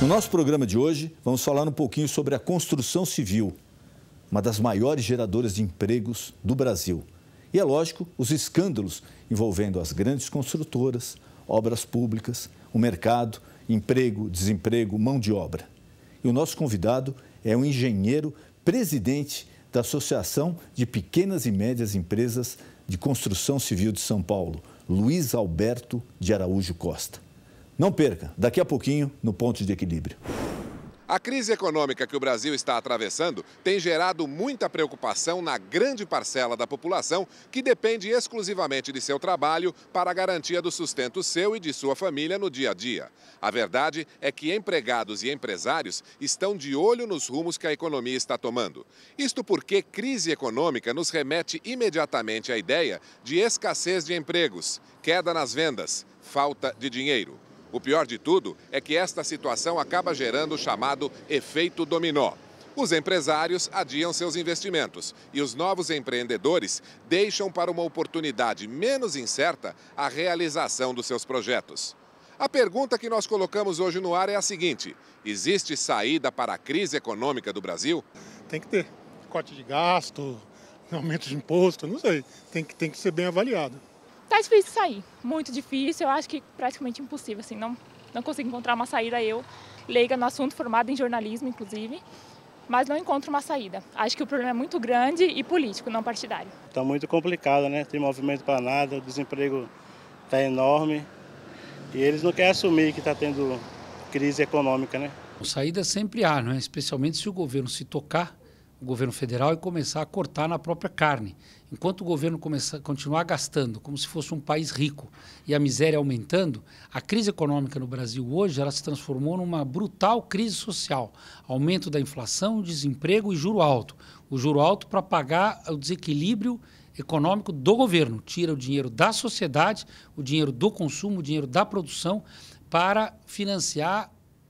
No nosso programa de hoje, vamos falar um pouquinho sobre a construção civil, uma das maiores geradoras de empregos do Brasil. E é lógico, os escândalos envolvendo as grandes construtoras, obras públicas, o mercado, emprego, desemprego, mão de obra. E o nosso convidado é um engenheiro presidente da Associação de Pequenas e Médias Empresas de Construção Civil de São Paulo, Luiz Alberto de Araújo Costa. Não perca, daqui a pouquinho, no Ponto de Equilíbrio. A crise econômica que o Brasil está atravessando tem gerado muita preocupação na grande parcela da população que depende exclusivamente de seu trabalho para a garantia do sustento seu e de sua família no dia a dia. A verdade é que empregados e empresários estão de olho nos rumos que a economia está tomando. Isto porque crise econômica nos remete imediatamente à ideia de escassez de empregos, queda nas vendas, falta de dinheiro. O pior de tudo é que esta situação acaba gerando o chamado efeito dominó. Os empresários adiam seus investimentos e os novos empreendedores deixam para uma oportunidade menos incerta a realização dos seus projetos. A pergunta que nós colocamos hoje no ar é a seguinte: existe saída para a crise econômica do Brasil? Tem que ter corte de gasto, aumento de imposto, não sei. Tem que ser bem avaliado. Tá difícil sair, muito difícil, eu acho que praticamente impossível, assim, não consigo encontrar uma saída, eu, leiga no assunto, formada em jornalismo, inclusive, mas não encontro uma saída. Acho que o problema é muito grande e político, não partidário. Está muito complicado, né? Tem movimento para nada, o desemprego está enorme e eles não querem assumir que está tendo crise econômica, né? Saída sempre há, não é? Especialmente se o governo se tocar, o governo federal, e começar a cortar na própria carne. Enquanto o governo continuar gastando como se fosse um país rico e a miséria aumentando, a crise econômica no Brasil hoje ela se transformou numa brutal crise social. Aumento da inflação, desemprego e juro alto. O juro alto para pagar o desequilíbrio econômico do governo. Tira o dinheiro da sociedade, o dinheiro do consumo, o dinheiro da produção para financiar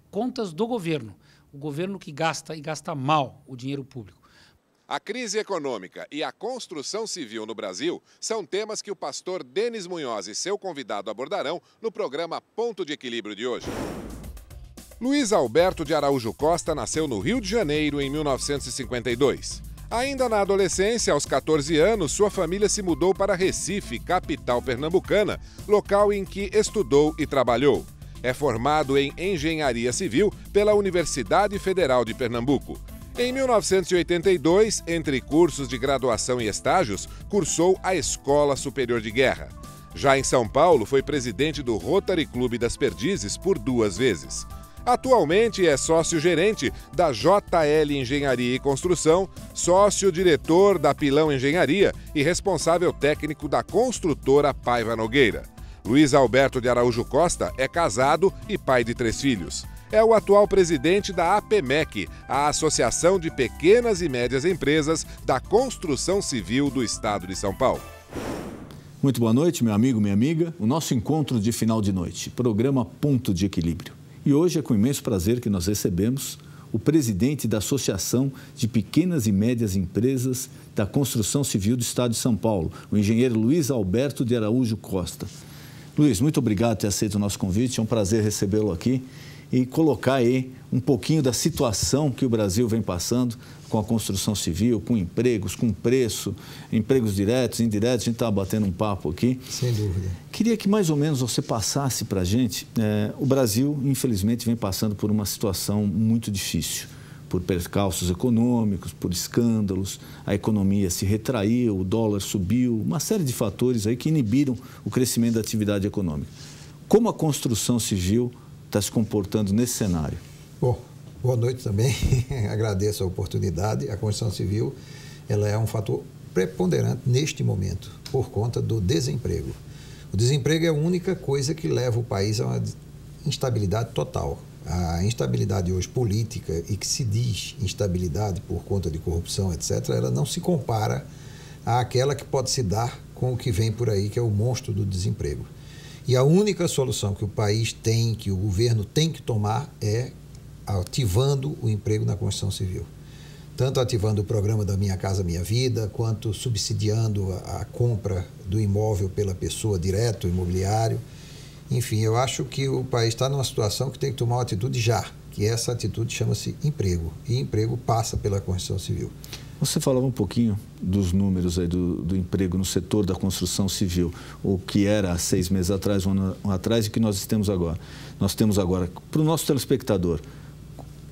contas do governo. O governo que gasta e gasta mal o dinheiro público. A crise econômica e a construção civil no Brasil são temas que o pastor Denis Munhoz e seu convidado abordarão no programa Ponto de Equilíbrio de hoje. Luiz Alberto de Araújo Costa nasceu no Rio de Janeiro em 1952. Ainda na adolescência, aos 14 anos, sua família se mudou para Recife, capital pernambucana, local em que estudou e trabalhou. É formado em Engenharia Civil pela Universidade Federal de Pernambuco. Em 1982, entre cursos de graduação e estágios, cursou a Escola Superior de Guerra. Já em São Paulo, foi presidente do Rotary Clube das Perdizes por 2 vezes. Atualmente é sócio-gerente da JL Engenharia e Construção, sócio-diretor da Pilão Engenharia e responsável técnico da construtora Paiva Nogueira. Luiz Alberto de Araújo Costa é casado e pai de 3 filhos. É o atual presidente da APMEC, a Associação de Pequenas e Médias Empresas da Construção Civil do Estado de São Paulo. Muito boa noite, meu amigo, minha amiga. O nosso encontro de final de noite, programa Ponto de Equilíbrio. E hoje é com imenso prazer que nós recebemos o presidente da Associação de Pequenas e Médias Empresas da Construção Civil do Estado de São Paulo, o engenheiro Luiz Alberto de Araújo Costa. Luiz, muito obrigado por ter aceito o nosso convite, é um prazer recebê-lo aqui e colocar aí um pouquinho da situação que o Brasil vem passando com a construção civil, com empregos, com preço, empregos diretos, indiretos, a gente estava batendo um papo aqui. Sem dúvida. Queria que mais ou menos você passasse para a gente, o Brasil, infelizmente, vem passando por uma situação muito difícil, por percalços econômicos, por escândalos, a economia se retraiu, o dólar subiu, uma série de fatores aí que inibiram o crescimento da atividade econômica. Como a construção civil está se comportando nesse cenário? Bom, boa noite também. Agradeço a oportunidade. A construção civil ela é um fator preponderante neste momento, por conta do desemprego. O desemprego é a única coisa que leva o país a uma instabilidade total. A instabilidade hoje política e que se diz instabilidade por conta de corrupção, etc., ela não se compara àquela que pode se dar com o que vem por aí, que é o monstro do desemprego. E a única solução que o país tem, que o governo tem que tomar é ativando o emprego na construção civil. Tanto ativando o programa da Minha Casa Minha Vida, quanto subsidiando a compra do imóvel pela pessoa direto, o imobiliário, Enfim, eu acho que o país está numa situação que tem que tomar uma atitude já, que essa atitude chama-se emprego, e emprego passa pela construção civil. Você falava um pouquinho dos números aí do emprego no setor da construção civil, o que era há 6 meses atrás, um ano atrás, e que nós temos agora. Nós temos agora, para o nosso telespectador,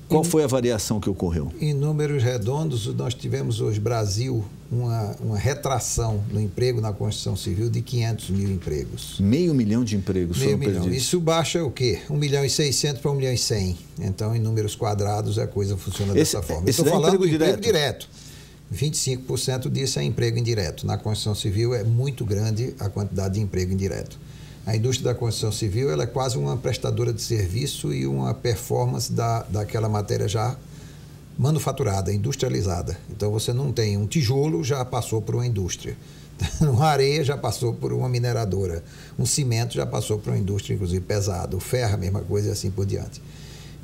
qual foi a variação que ocorreu? Em números redondos, nós tivemos hoje, Brasil, uma retração no emprego na construção civil de 500 mil empregos. 500 mil de empregos foram perdidos. Isso baixa o quê? 1.600.000 para 1.100.000. Então, em números quadrados, a coisa funciona dessa forma. Estou falando do emprego direto. 25% disso é emprego indireto. Na construção civil é muito grande a quantidade de emprego indireto. A indústria da construção civil ela é quase uma prestadora de serviço e uma performance daquela matéria já manufaturada, industrializada. Então, você não tem um tijolo, já passou por uma indústria. Uma areia já passou por uma mineradora. Um cimento já passou por uma indústria, inclusive, pesada. O ferro, a mesma coisa e assim por diante.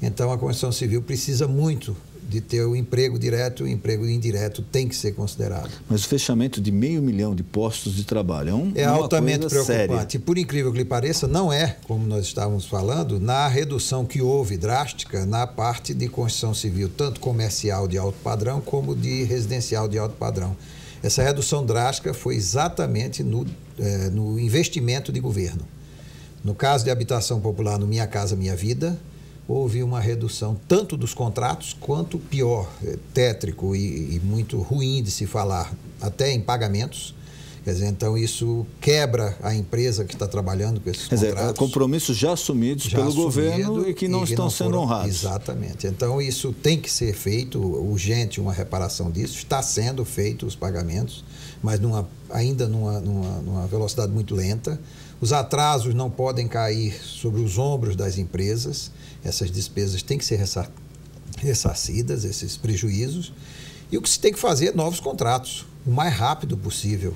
Então, a construção civil precisa muito de ter o emprego direto e o emprego indireto tem que ser considerado. Mas o fechamento de 500 mil de postos de trabalho é altamente preocupante. Séria. E, por incrível que lhe pareça, não é, como nós estávamos falando, na redução que houve drástica na parte de construção civil, tanto comercial de alto padrão como de residencial de alto padrão. Essa redução drástica foi exatamente no investimento de governo. No caso de habitação popular, no Minha Casa Minha Vida, houve uma redução tanto dos contratos quanto, pior, tétrico e muito ruim de se falar, até em pagamentos. Quer dizer, então isso quebra a empresa que está trabalhando com esses contratos. Quer dizer, compromissos já assumidos pelo governo e que não estão sendo honrados. Exatamente. Então isso tem que ser feito, urgente uma reparação disso. Está sendo feito os pagamentos, mas ainda numa velocidade muito lenta. Os atrasos não podem cair sobre os ombros das empresas. Essas despesas têm que ser ressarcidas, esses prejuízos. E o que se tem que fazer é novos contratos, o mais rápido possível.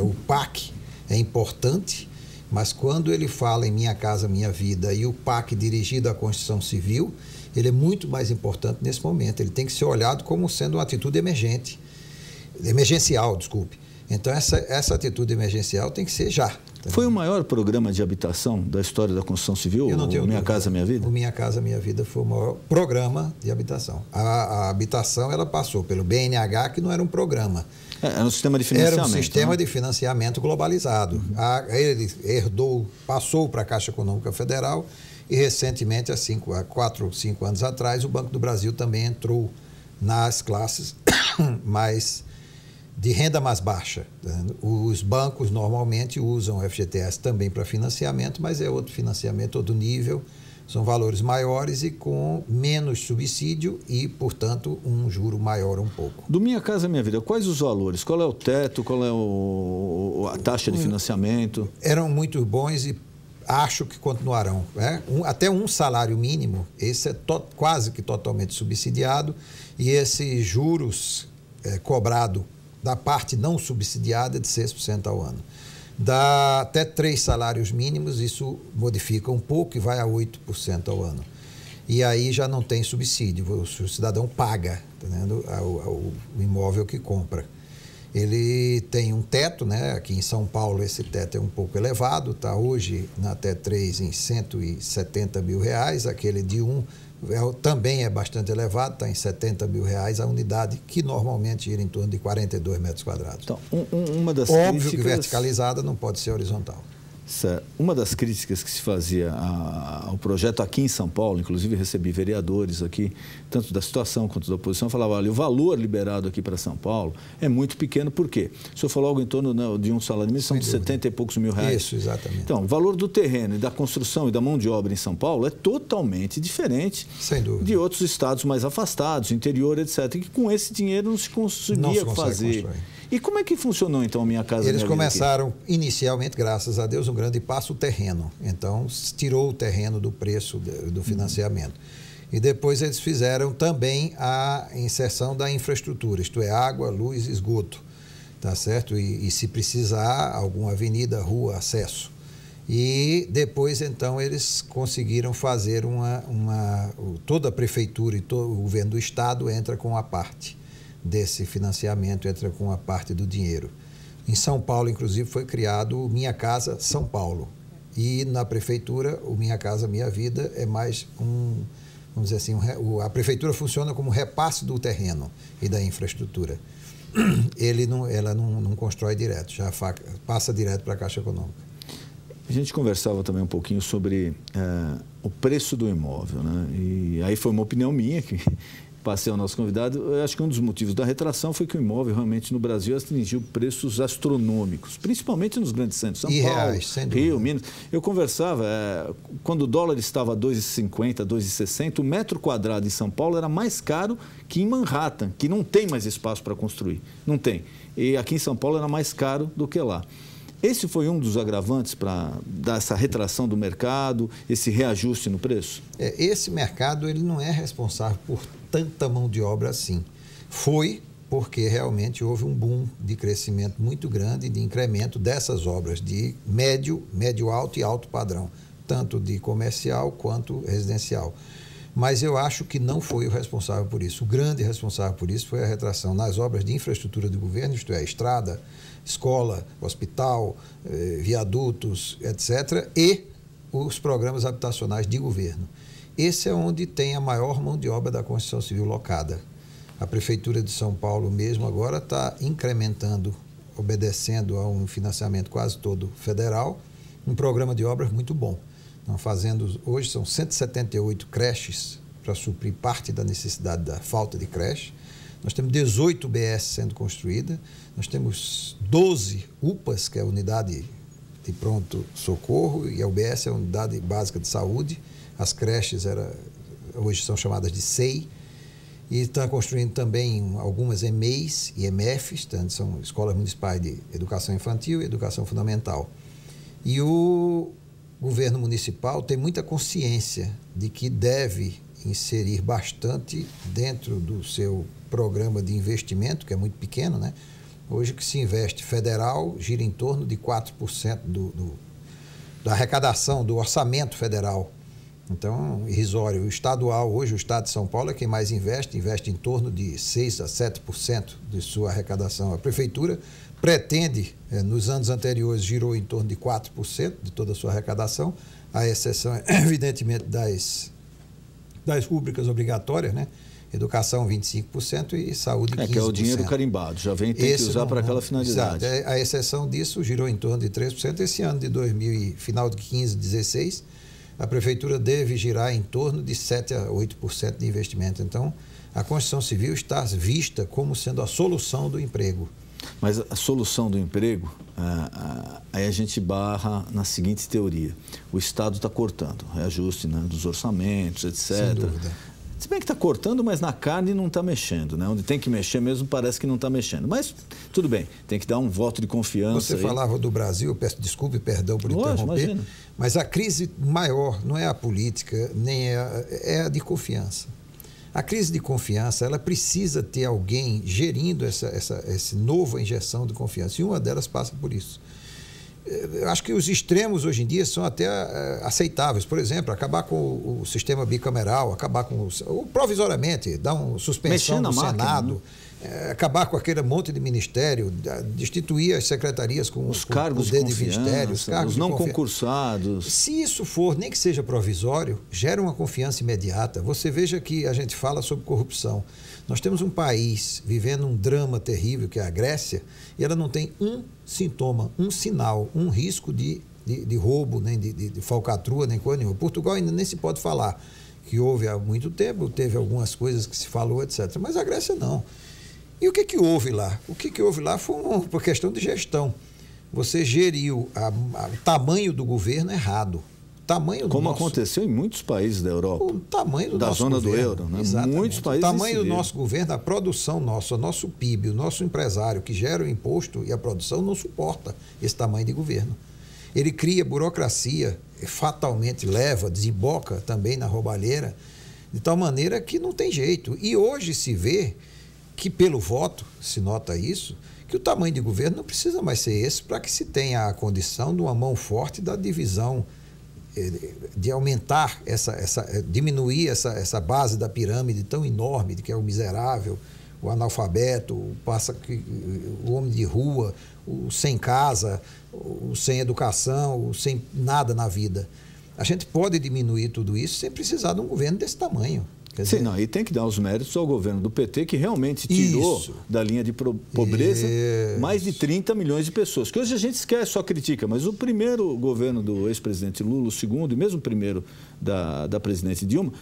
O PAC é importante, mas quando ele fala em Minha Casa Minha Vida e o PAC dirigido à construção civil, ele é muito mais importante nesse momento. Ele tem que ser olhado como sendo uma atitude emergencial. Então, essa atitude emergencial tem que ser já. Foi o maior programa de habitação da história da construção civil, o Minha Casa Minha Vida? O Minha Casa Minha Vida foi o maior programa de habitação. A habitação ela passou pelo BNH, que não era um programa. Era um sistema de financiamento. Era um sistema de financiamento globalizado. Ele passou para a Caixa Econômica Federal e, recentemente, há 4 ou 5 anos atrás, o Banco do Brasil também entrou nas classes de renda mais baixa. Os bancos normalmente usam o FGTS também para financiamento, mas é outro financiamento, outro nível, são valores maiores e com menos subsídio e, portanto, um juro maior um pouco. Do Minha Casa Minha Vida, quais os valores? Qual é o teto? Qual é a taxa de financiamento? Eram muito bons e acho que continuarão. Até um salário mínimo, esse é quase que totalmente subsidiado e esses juros cobrado da parte não subsidiada de 6% ao ano. Dá até 3 salários mínimos, isso modifica um pouco e vai a 8% ao ano. E aí já não tem subsídio, o cidadão paga, o imóvel que compra. Ele tem um teto, aqui em São Paulo esse teto é um pouco elevado, está hoje na T3 em R$170 mil, aquele de 1 também é bastante elevado, está em R$70 mil a unidade, que normalmente gira em torno de 42 metros quadrados. Então, uma das Óbvio críticas... que verticalizada não pode ser horizontal. Uma das críticas que se fazia ao projeto aqui em São Paulo, inclusive recebi vereadores aqui, tanto da situação quanto da oposição, falavam, olha, o valor liberado aqui para São Paulo é muito pequeno, por quê? O senhor falou algo em torno de um salário mínimo, são de 70 e poucos mil reais. Isso, exatamente. Então, o valor do terreno e da construção e da mão de obra em São Paulo é totalmente diferente de outros estados mais afastados, interior, etc. E que com esse dinheiro não se conseguia fazer. E como é que funcionou, então, a Minha Casa Minha Vida? Eles começaram, inicialmente, graças a Deus, um grande passo, o terreno. Então, tirou o terreno do preço do financiamento. E depois eles fizeram também a inserção da infraestrutura, isto é, água, luz e esgoto, tá certo? E se precisar, alguma avenida, rua, acesso. E depois, então, eles conseguiram fazer toda a prefeitura e todo o governo do estado entra com a parte desse financiamento, entra com a parte do dinheiro. Em São Paulo, inclusive, foi criado o Minha Casa São Paulo. E na prefeitura, o Minha Casa Minha Vida é mais vamos dizer assim, a prefeitura funciona como repasse do terreno e da infraestrutura. Ela não constrói direto, já passa direto para a Caixa Econômica. A gente conversava também um pouquinho sobre o preço do imóvel, né? E aí foi uma opinião minha que passei ao nosso convidado. Eu acho que um dos motivos da retração foi que o imóvel realmente no Brasil atingiu preços astronômicos, principalmente nos grandes centros, São Paulo, reais, Rio, Minas. Eu conversava, quando o dólar estava a 2,50, 2,60, o metro quadrado em São Paulo era mais caro que em Manhattan, que não tem mais espaço para construir, não tem. E aqui em São Paulo era mais caro do que lá. Esse foi um dos agravantes para dar essa retração do mercado, esse reajuste no preço? Esse mercado ele não é responsável por tanta mão de obra assim. Foi porque realmente houve um boom de crescimento muito grande, de incremento dessas obras de médio, médio-alto e alto padrão, tanto de comercial quanto residencial. Mas eu acho que não foi o responsável por isso. O grande responsável por isso foi a retração nas obras de infraestrutura do governo, isto é, estrada, escola, hospital, viadutos, etc., e os programas habitacionais de governo. Esse é onde tem a maior mão de obra da construção civil locada. A Prefeitura de São Paulo mesmo agora está incrementando, obedecendo a um financiamento quase todo federal, um programa de obras muito bom. Estão fazendo, hoje são 178 creches para suprir parte da necessidade da falta de creche. Nós temos 18 UBS sendo construídas, nós temos 12 UPAs, que é a Unidade de Pronto Socorro, e a UBS é a Unidade Básica de Saúde. As creches hoje são chamadas de SEI, e está construindo também algumas EMEIs e EMEFs, são Escolas Municipais de Educação Infantil e Educação Fundamental. E o governo municipal tem muita consciência de que deve inserir bastante dentro do seu programa de investimento, que é muito pequeno, né? Hoje que se investe federal gira em torno de 4% da arrecadação do orçamento federal. Então, irrisório. O estadual, hoje o Estado de São Paulo é quem mais investe em torno de 6% a 7% de sua arrecadação. A Prefeitura pretende, nos anos anteriores, girou em torno de 4% de toda a sua arrecadação, a exceção, evidentemente, das rubricas obrigatórias, né? Educação 25% e saúde 15%. Que é o dinheiro carimbado, já tem que usar para aquela finalidade. Exato. A exceção disso girou em torno de 3%. Esse ano de 2000, final de 15, 16, a Prefeitura deve girar em torno de 7% a 8% de investimento. Então, a construção civil está vista como sendo a solução do emprego. Mas a solução do emprego, aí a gente barra na seguinte teoria. O Estado está cortando, reajuste, né, dos orçamentos, etc. Sem dúvida. Se bem que está cortando, mas na carne não está mexendo, né? Onde tem que mexer mesmo parece que não está mexendo. Mas tudo bem, tem que dar um voto de confiança. Você falava do Brasil, peço desculpa e perdão por interromper, imagina. Mas a crise maior não é a política, nem é a de confiança. A crise de confiança, ela precisa ter alguém gerindo essa nova injeção de confiança, e uma delas passa por isso. Eu acho que os extremos hoje em dia são até aceitáveis. Por exemplo, acabar com o sistema bicameral, acabar com provisoriamente, dar uma suspensão no Senado, acabar com aquele monte de ministério, destituir as secretarias com os cargos de ministério, os não concursados. Se isso for, nem que seja provisório, gera uma confiança imediata. Você veja que a gente fala sobre corrupção. Nós temos um país vivendo um drama terrível, que é a Grécia, e ela não tem um sintoma, um sinal, um risco de roubo, nem de falcatrua, nem coisa nenhuma. Portugal ainda nem se pode falar, que houve há muito tempo, teve algumas coisas que se falou, etc. Mas a Grécia não. E o que houve lá? O que houve lá foi uma questão de gestão. Você geriu o tamanho do governo errado. Como aconteceu em muitos países da Europa. O tamanho do da nosso zona governo, do euro, né? Exatamente. Muitos países. O tamanho do nosso governo, a produção nossa, o nosso PIB, o nosso empresário que gera o imposto e a produção não suporta esse tamanho de governo. Ele cria burocracia, fatalmente desemboca também na roubalheira, de tal maneira que não tem jeito. E hoje se vê que pelo voto, se nota isso, que o tamanho de governo não precisa mais ser esse para que se tenha a condição de uma mão forte da divisão, de aumentar diminuir essa base da pirâmide tão enorme, de que é o miserável, o analfabeto, o homem de rua, o sem casa, o sem educação, o sem nada na vida. A gente pode diminuir tudo isso sem precisar de um governo desse tamanho. Sim, não, e tem que dar os méritos ao governo do PT, que realmente tirou da linha de pobreza mais de 30 milhões de pessoas. Que hoje a gente esquece, só critica, mas o primeiro governo do ex-presidente Lula, o segundo e mesmo o primeiro da presidente Dilma,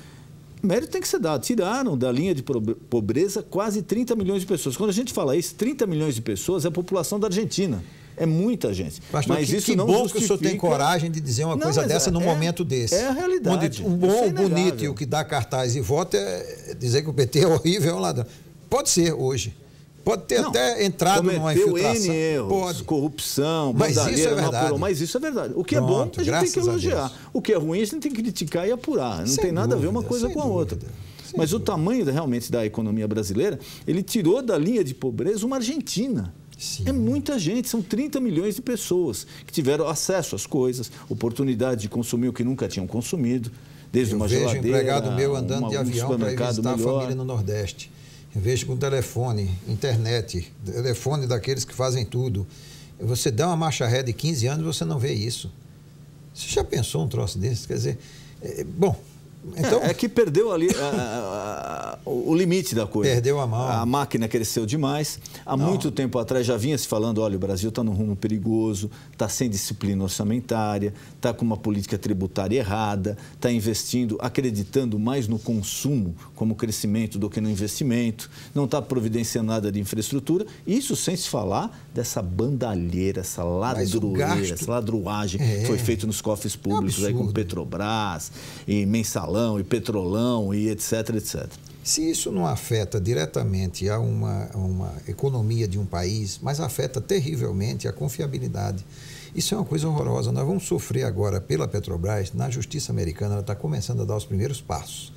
o mérito tem que ser dado. Tiraram da linha de pobreza quase 30 milhões de pessoas. Quando a gente fala isso, 30 milhões de pessoas é a população da Argentina. É muita gente. Pastor, mas isso não justifica... que o senhor tem coragem de dizer uma coisa dessa num momento desse. É a realidade. Onde o bom, o bonito e o que dá cartaz e vota é dizer que o PT é horrível, é um ladrão. Pode ser hoje. Pode ter até entrado numa infiltração. Erros, pode. Corrupção, mas isso é verdade. Mas isso é verdade. O que é bom, a gente tem que elogiar. O que é ruim, a gente tem que criticar e apurar. Não tem nada a ver uma coisa com a outra. Mas o tamanho realmente da economia brasileira, ele tirou da linha de pobreza uma Argentina. Sim. É muita gente, são 30 milhões de pessoas que tiveram acesso às coisas, oportunidade de consumir o que nunca tinham consumido, desde uma geladeira... Eu vejo um empregado meu andando de avião para ir visitar a família no Nordeste. Eu vejo com telefone, internet, telefone daqueles que fazem tudo. Você dá uma marcha ré de 15 anos e você não vê isso. Você já pensou um troço desse? Quer dizer, bom... Então, é que perdeu ali o limite da coisa. Perdeu a mão. A máquina cresceu demais. Há muito tempo atrás já vinha se falando, olha, o Brasil está num rumo perigoso, está sem disciplina orçamentária, está com uma política tributária errada, está investindo, acreditando mais no consumo como crescimento do que no investimento, não está providenciando nada de infraestrutura. Isso sem se falar dessa bandalheira, essa ladroeira, essa ladruagem que foi feita nos cofres públicos, aí com Petrobras e Mensalão e Petrolão e etc, etc. Se isso não afeta diretamente a uma economia de um país, mas afeta terrivelmente a confiabilidade. Isso é uma coisa horrorosa. Nós vamos sofrer agora pela Petrobras, na justiça americana, ela está começando a dar os primeiros passos.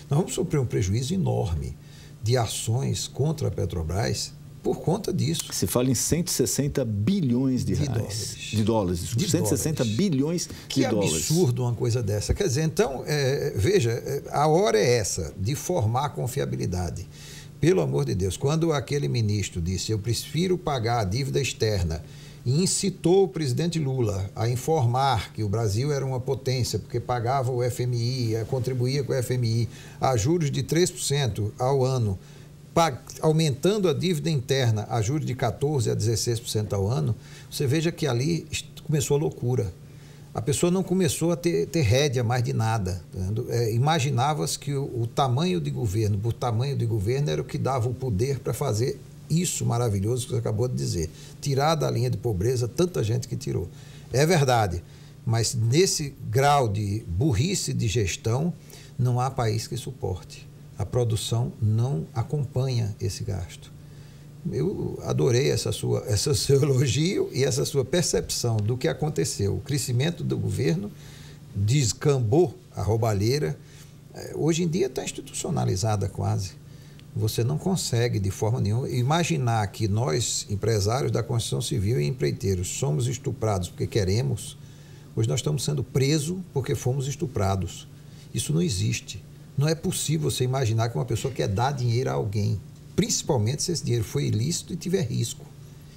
Nós vamos sofrer um prejuízo enorme de ações contra a Petrobras por conta disso. Se fala em 160 bilhões de reais. De dólares. 160 bilhões de dólares. Que absurdo uma coisa dessa. Quer dizer, então, veja, a hora é essa, de formar confiabilidade. Pelo amor de Deus, quando aquele ministro disse, eu prefiro pagar a dívida externa, e incitou o presidente Lula a informar que o Brasil era uma potência, porque pagava o FMI, contribuía com o FMI, a juros de 3% ao ano, aumentando a dívida interna a juros de 14% a 16% ao ano, você veja que ali começou a loucura. A pessoa não começou a ter rédea mais de nada. Imaginava-se que o tamanho de governo, por tamanho de governo, era o que dava o poder para fazer isso maravilhoso que você acabou de dizer. Tirar da linha de pobreza tanta gente que tirou. É verdade, mas nesse grau de burrice de gestão, não há país que suporte. A produção não acompanha esse gasto. Eu adorei esse seu elogio e essa sua percepção do que aconteceu. O crescimento do governo descambou a roubalheira. Hoje em dia está institucionalizada quase. Você não consegue, de forma nenhuma, imaginar que nós, empresários da construção civil e empreiteiros, somos estuprados porque queremos. Hoje nós estamos sendo presos porque fomos estuprados. Isso não existe. Não é possível você imaginar que uma pessoa quer dar dinheiro a alguém, principalmente se esse dinheiro foi ilícito e tiver risco.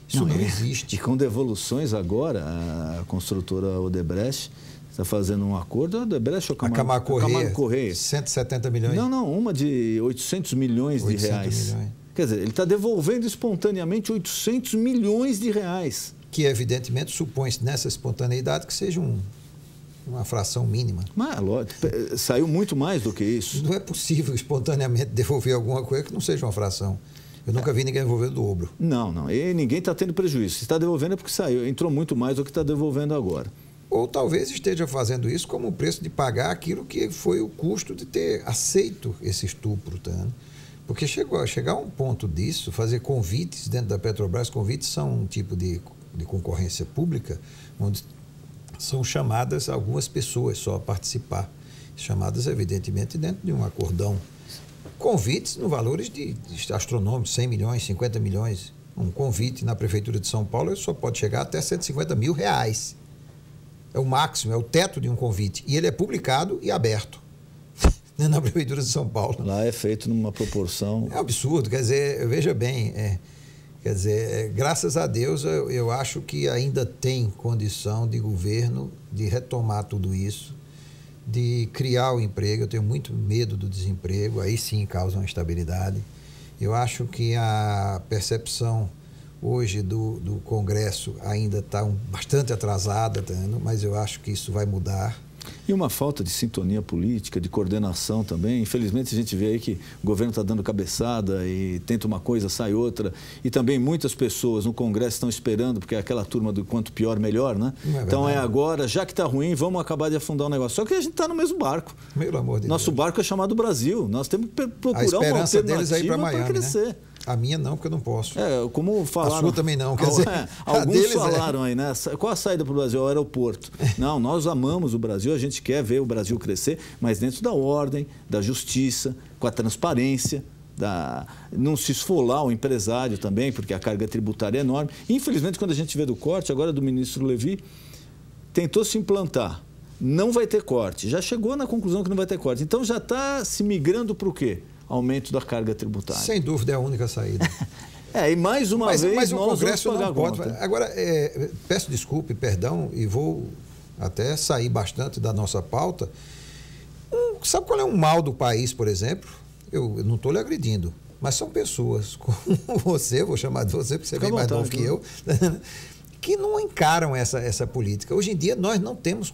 Isso não existe. E com devoluções agora, a construtora Odebrecht está fazendo um acordo, a Odebrecht ou a Camargo Correia, 170 milhões? Não, uma de 800 milhões de reais. Milhões. Quer dizer, ele está devolvendo espontaneamente 800 milhões de reais. Que, evidentemente, supõe-se nessa espontaneidade que seja uma fração mínima. Mas, lógico, saiu muito mais do que isso. Não é possível espontaneamente devolver alguma coisa que não seja uma fração. Eu nunca vi ninguém devolver o dobro. Não. E ninguém está tendo prejuízo. Se está devolvendo é porque saiu. Entrou muito mais do que está devolvendo agora. Ou talvez esteja fazendo isso como o preço de pagar aquilo que foi o custo de ter aceito esse estupro. Tá? Porque chegar a um ponto disso, fazer convites dentro da Petrobras, convites são um tipo de concorrência pública, onde são chamadas algumas pessoas só a participar. Chamadas, evidentemente, dentro de um acordão. Convites no valores de astronômicos, 100 milhões, 50 milhões. Um convite na Prefeitura de São Paulo só pode chegar até 150 mil reais. É o máximo, é o teto de um convite. E ele é publicado e aberto. na Prefeitura de São Paulo. Lá é feito numa proporção... É um absurdo, quer dizer, veja bem, quer dizer, graças a Deus eu acho que ainda tem condição de governo de retomar tudo isso, de criar o emprego. Eu tenho muito medo do desemprego, aí sim causa uma instabilidade. Eu acho que a percepção hoje do Congresso ainda está bastante atrasada, mas eu acho que isso vai mudar. E uma falta de sintonia política, de coordenação também. Infelizmente, a gente vê aí que o governo está dando cabeçada e tenta uma coisa, sai outra. E também muitas pessoas no Congresso estão esperando, porque é aquela turma do quanto pior, melhor, né? Então é agora, já que está ruim, vamos acabar de afundar o negócio. Só que a gente está no mesmo barco. Pelo amor de Deus. Nosso barco é chamado Brasil. Nós temos que procurar uma alternativa deles aí para Miami, crescer. Né? A minha não, porque eu não posso. Como falaram... A sua também não, quer dizer... alguns falaram aí, né? Qual a saída para o Brasil? É o aeroporto. Não, nós amamos o Brasil, a gente quer ver o Brasil crescer, mas dentro da ordem, da justiça, com a transparência, não se esfolar o empresário também, porque a carga tributária é enorme. Infelizmente, quando a gente vê do corte, agora do ministro Levi, tentou se implantar. Não vai ter corte. Já chegou na conclusão que não vai ter corte. Então já está se migrando para o quê? Aumento da carga tributária. Sem dúvida é a única saída. E mais uma vez mas nós o Congresso vamos pagar não pode. conta. Agora, peço desculpa e perdão, e vou até sair bastante da nossa pauta. Sabe qual é um mal do país, por exemplo? Eu não estou lhe agredindo, mas são pessoas como você, vou chamar de você, porque você é bem mais novo que eu, que não encaram essa política. Hoje em dia nós não temos,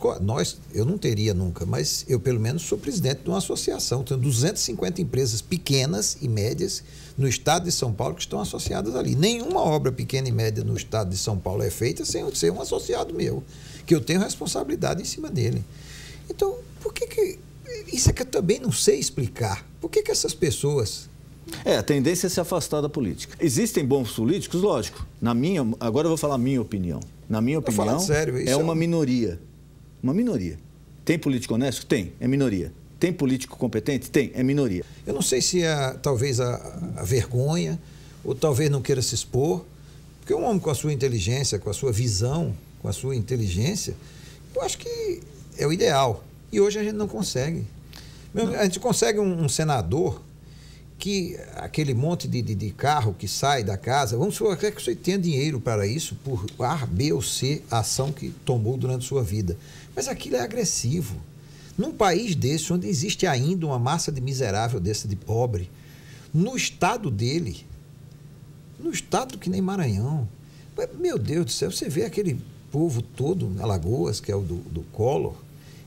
eu não teria nunca, mas eu pelo menos sou presidente de uma associação, tenho 250 empresas pequenas e médias no estado de São Paulo que estão associadas ali. Nenhuma obra pequena e média no estado de São Paulo é feita sem ser um associado meu, que eu tenho responsabilidade em cima dele. Então, por que isso é que eu também não sei explicar. Por que essas pessoas... A tendência é se afastar da política. Existem bons políticos? Lógico. Agora eu vou falar a minha opinião. Na minha opinião, sério, é uma minoria. Uma minoria. Tem político honesto? Tem, é minoria. Tem político competente? Tem, é minoria. Eu não sei se talvez a vergonha, ou talvez não queira se expor, porque um homem com a sua inteligência, com a sua visão, com a sua inteligência, eu acho que é o ideal. E hoje a gente não consegue. A gente consegue um senador que aquele monte de carro que sai da casa, vamos supor que você tenha dinheiro para isso por A, B ou C ação que tomou durante sua vida. Mas aquilo é agressivo. Num país desse, onde existe ainda uma massa de miserável desse, de pobre, no estado dele, no estado que nem Maranhão, meu Deus do céu, você vê aquele povo todo, Alagoas, que é o do Collor,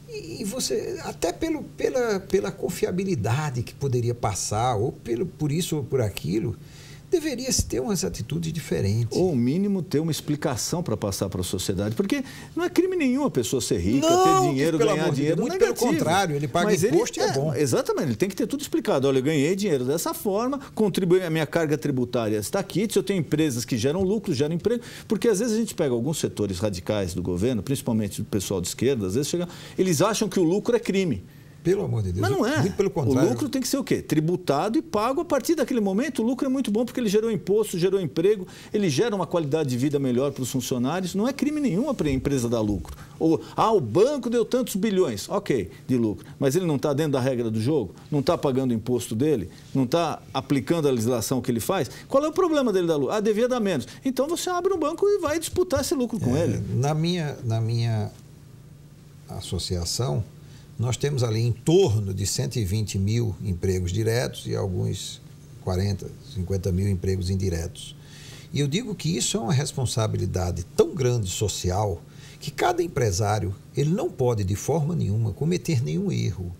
e você, até pela confiabilidade que poderia passar, ou por isso ou por aquilo, deveria se ter umas atitudes diferentes. Ou, ao mínimo, ter uma explicação para passar para a sociedade. Porque não é crime nenhum a pessoa ser rica, ter dinheiro, ganhar dinheiro. Muito pelo contrário, ele paga imposto e é bom. Exatamente, ele tem que ter tudo explicado. Olha, eu ganhei dinheiro dessa forma, contribuí, a minha carga tributária está aqui, se eu tenho empresas que geram lucro, geram emprego. Porque, às vezes, a gente pega alguns setores radicais do governo, principalmente do pessoal de esquerda, às vezes eles acham que o lucro é crime. Pelo amor de Deus. Mas não é. Muito pelo contrário. O lucro tem que ser o quê? Tributado e pago a partir daquele momento. O lucro é muito bom porque ele gerou imposto, gerou emprego, ele gera uma qualidade de vida melhor para os funcionários. Não é crime nenhum a empresa dar lucro. Ou, o banco deu tantos bilhões, ok, de lucro. Mas ele não está dentro da regra do jogo? Não está pagando o imposto dele? Não está aplicando a legislação que ele faz? Qual é o problema dele dar lucro? Devia dar menos. Então você abre um banco e vai disputar esse lucro com ele. Na minha associação, nós temos ali em torno de 120 mil empregos diretos e alguns 40, 50 mil empregos indiretos. E eu digo que isso é uma responsabilidade tão grande social que cada empresário ele não pode de forma nenhuma cometer nenhum erro,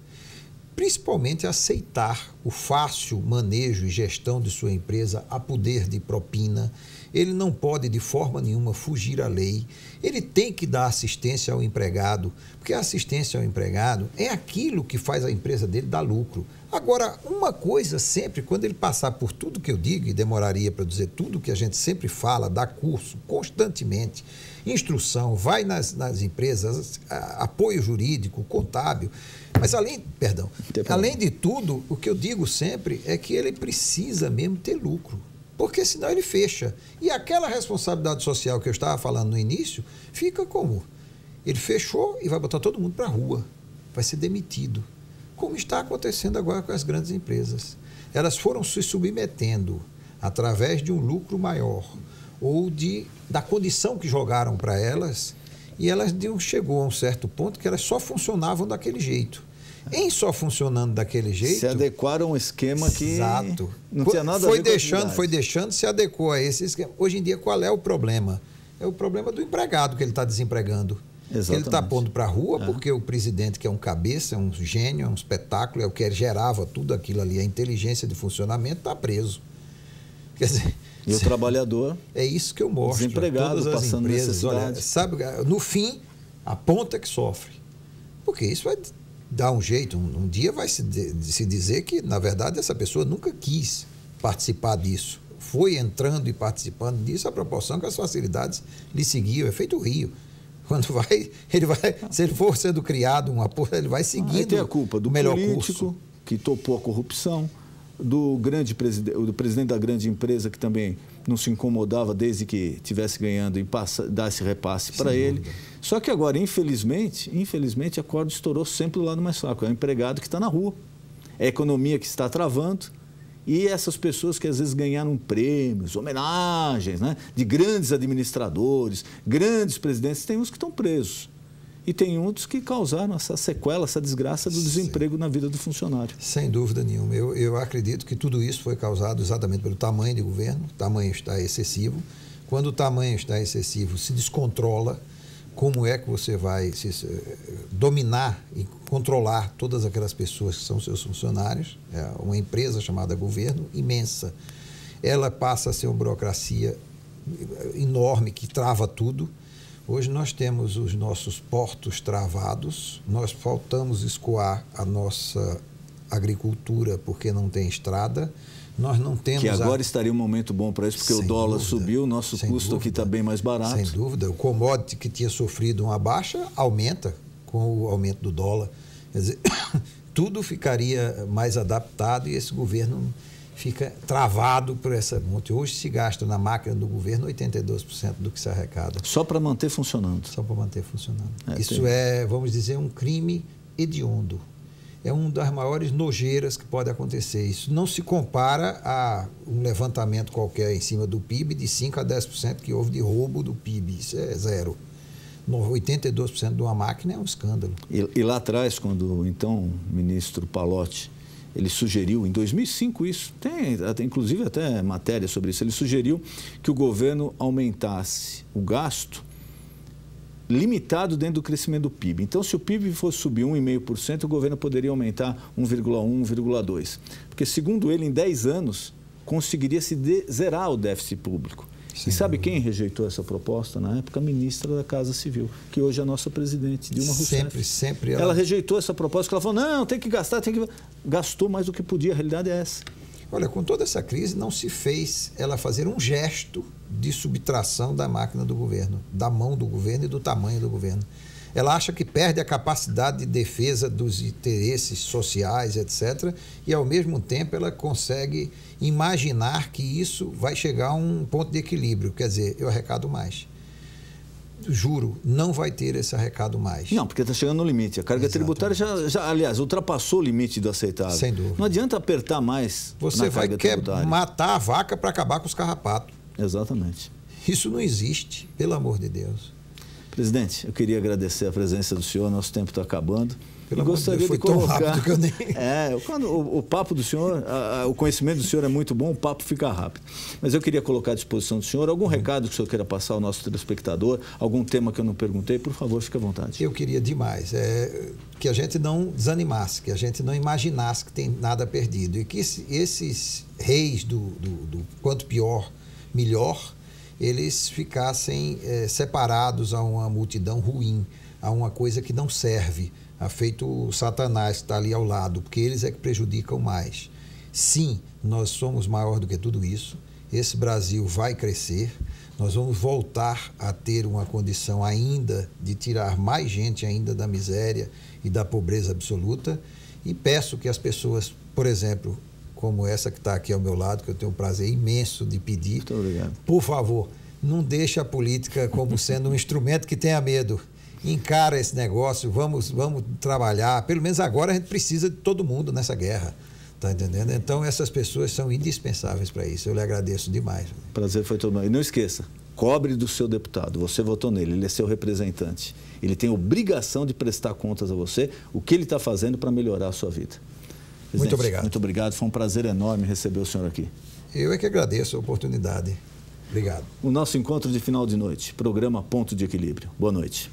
principalmente aceitar o fácil manejo e gestão de sua empresa a poder de propina. Ele não pode de forma nenhuma fugir à lei, ele tem que dar assistência ao empregado, porque a assistência ao empregado é aquilo que faz a empresa dele dar lucro. Agora, uma coisa sempre, quando ele passar por tudo que eu digo, e demoraria para dizer tudo que a gente sempre fala, dá curso constantemente, instrução, vai nas empresas, apoio jurídico, contábil, mas além de tudo, o que eu digo sempre é que ele precisa mesmo ter lucro. Porque senão ele fecha. E aquela responsabilidade social que eu estava falando no início, fica como? Ele fechou e vai botar todo mundo para a rua. Vai ser demitido. como está acontecendo agora com as grandes empresas. Elas foram se submetendo através de um lucro maior ou da condição que jogaram para elas, e elas chegou a um certo ponto que elas só funcionavam daquele jeito. Em só funcionando daquele jeito... Se adequaram a um esquema que exato, não tinha nada a ver com a foi deixando, se adequou a esse esquema. Hoje em dia, qual é o problema? É o problema do empregado que ele está desempregando. Exatamente. Ele está pondo para a rua porque o presidente, que é um cabeça, é um gênio, é um espetáculo, é o que gerava tudo aquilo ali, a inteligência de funcionamento, está preso. Quer dizer... E o trabalhador... É isso que eu mostro. Desempregado, todas as passando empresas. Olha, necessidade. sabe, no fim, a ponta que sofre. Porque isso vai dar um jeito. Um dia vai se dizer que, na verdade, essa pessoa nunca quis participar disso. Foi entrando e participando disso à proporção que as facilidades lhe seguiam. É feito o Rio. Quando ele vai, se ele for sendo criado uma porra, ele vai seguindo. Aí tem a culpa do melhor político curso. Que topou a corrupção, do presidente da grande empresa que também não se incomodava desde que estivesse ganhando em dar esse repasse para ele. Só que agora, infelizmente, a corda estourou sempre do lado mais fraco. É o empregado que está na rua, é a economia que está travando. E essas pessoas que às vezes ganharam prêmios, homenagens, né, de grandes administradores, grandes presidentes, tem uns que estão presos. E tem outros que causaram essa sequela, essa desgraça do desemprego na vida do funcionário. Sem dúvida nenhuma. Eu acredito que tudo isso foi causado exatamente pelo tamanho de governo. O tamanho está excessivo. Quando o tamanho está excessivo, se descontrola. Como é que você vai dominar e controlar todas aquelas pessoas que são seus funcionários? É uma empresa chamada governo, imensa. Ela passa a ser uma burocracia enorme que trava tudo. Hoje nós temos os nossos portos travados, nós faltamos escoar a nossa agricultura porque não tem estrada, nós não temos... Que agora estaria um momento bom para isso, porque o dólar subiu, o nosso custo aqui está bem mais barato. Sem dúvida, o commodity que tinha sofrido uma baixa aumenta com o aumento do dólar. Quer dizer, tudo ficaria mais adaptado e esse governo fica travado por essa monte. Hoje se gasta na máquina do governo 82% do que se arrecada. Só para manter funcionando. Só para manter funcionando. Isso é, vamos dizer, um crime hediondo. É uma das maiores nojeiras que pode acontecer. Isso não se compara a um levantamento qualquer em cima do PIB de 5% a 10% que houve de roubo do PIB. Isso é zero. 82% de uma máquina é um escândalo. E lá atrás, quando o então ministro Pallotti, ele sugeriu, em 2005 isso, tem inclusive até matéria sobre isso, ele sugeriu que o governo aumentasse o gasto limitado dentro do crescimento do PIB. Então, se o PIB fosse subir 1,5%, o governo poderia aumentar 1,1%, 1,2%. Porque, segundo ele, em 10 anos, conseguiria se zerar o déficit público. Sim, e sabe quem rejeitou essa proposta? Na época, a ministra da Casa Civil, que hoje é a nossa presidente, Dilma Rousseff. Sempre. Ela rejeitou essa proposta, porque ela falou, não, tem que gastar, Gastou mais do que podia, a realidade é essa. Olha, com toda essa crise, não se fez ela fazer um gesto de subtração da máquina do governo, da mão do governo e do tamanho do governo. Ela acha que perde a capacidade de defesa dos interesses sociais, etc. E, ao mesmo tempo, ela consegue imaginar que isso vai chegar a um ponto de equilíbrio. Quer dizer, eu arrecado mais. Juro, não vai ter esse arrecado mais. Não, porque está chegando no limite. A carga tributária já, aliás, ultrapassou o limite do aceitável. Sem dúvida. Não adianta apertar mais Você na carga tributária. Você vai matar a vaca para acabar com os carrapatos. Exatamente. Isso não existe, pelo amor de Deus. Presidente, eu queria agradecer a presença do senhor, nosso tempo está acabando. Pelo amor de Deus, foi tão rápido que eu nem... Quando o papo do senhor, o conhecimento do senhor é muito bom, o papo fica rápido. Mas eu queria colocar à disposição do senhor algum recado que o senhor queira passar ao nosso telespectador, algum tema que eu não perguntei, por favor, fique à vontade. Eu queria demais que a gente não desanimasse, que a gente não imaginasse que tem nada perdido e que esses reis do quanto pior, melhor, eles ficassem separados a uma multidão ruim, a uma coisa que não serve, a feito o Satanás que está ali ao lado, porque eles é que prejudicam mais. Sim, nós somos maior do que tudo isso, esse Brasil vai crescer, nós vamos voltar a ter uma condição ainda de tirar mais gente ainda da miséria e da pobreza absoluta, e peço que as pessoas, por exemplo, como essa que está aqui ao meu lado, que eu tenho um prazer imenso de pedir, muito obrigado. Por favor, não deixe a política como sendo um instrumento que tenha medo. encara esse negócio, vamos trabalhar. Pelo menos agora a gente precisa de todo mundo nessa guerra. Está entendendo? Então, essas pessoas são indispensáveis para isso. Eu lhe agradeço demais. Prazer foi todo mundo. E não esqueça, cobre do seu deputado. Você votou nele, ele é seu representante. Ele tem obrigação de prestar contas a você o que ele está fazendo para melhorar a sua vida. Presidente, muito obrigado. Muito obrigado. Foi um prazer enorme receber o senhor aqui. Eu é que agradeço a oportunidade. Obrigado. O nosso encontro de final de noite, programa Ponto de Equilíbrio. Boa noite.